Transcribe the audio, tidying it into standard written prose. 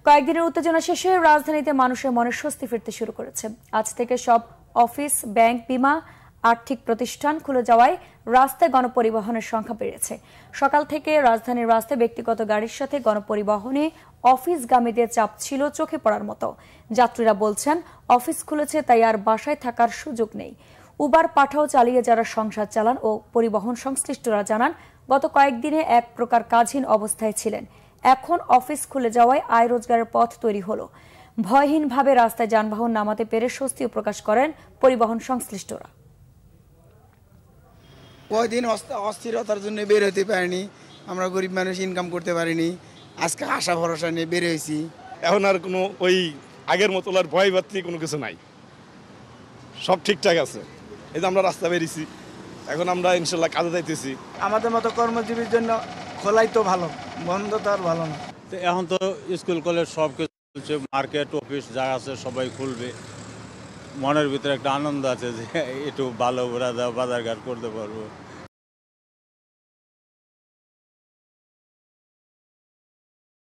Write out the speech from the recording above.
কয়েকদিনের উত্তেজনা শেষে রাজধানীতে মানুষের মনে স্বস্তি ফিরতে শুরু করেছে। আজ থেকে সব অফিস, ব্যাংক, বিমা, আর্থিক প্রতিষ্ঠান খুলে যাওয়ায় রাস্তায় গণপরিবহনের সংখ্যা বেড়েছে। সকাল থেকে রাজধানীর রাস্তায় ব্যক্তিগত গাড়ির সাথে গণপরিবহনে অফিসগামীদের চাপ ছিল চোখে পড়ার মতো। যাত্রীরা বলছেন, অফিস খুলেছে তাই আর বাসায় থাকার সুযোগ নেই। উবার, পাঠাও চালিয়ে যারা সংসার চালান ও পরিবহন সংশ্লিষ্টরা জানান, গত কয়েকদিনে এক প্রকার কাজহীন অবস্থায় ছিলেন। এখন অফিস খুলে যাওয়ায় আয় রোজগারের পথ তৈরি হলো। ভয়হীনভাবে রাস্তায় যানবাহন নামাতে পেরে স্বস্তিও প্রকাশ করেন পরিবহন সংশ্লিষ্টরা। কয়দিন অস্থিরতার জন্য বের হতে পারিনি, আমরা গরিব মানুষ ইনকাম করতে পারিনি। আজকে আশা ভরসা নিয়ে বের হয়েছি। এখন আর কোনো ওই আগের মতো আর ভয় বাত্রি কোনো কিছু নাই, সব ঠিকঠাক আছে। এই যে আমরা রাস্তা বেরিয়েছি, এখন আমরা ইনশাল্লাহ কাজে যাইতেছি। আমাদের মতো কর্মজীবীর জন্য খোলাই তো ভালো, বন্ধ তো আর ভালো না। এখন তো স্কুল কলেজ সব কিছু, মার্কেট, অফিস যা আছে সবাই খুলবে। মনের ভিতরে একটা আনন্দ আছে যে একটু ভালো বাজারঘাট করতে পারবো।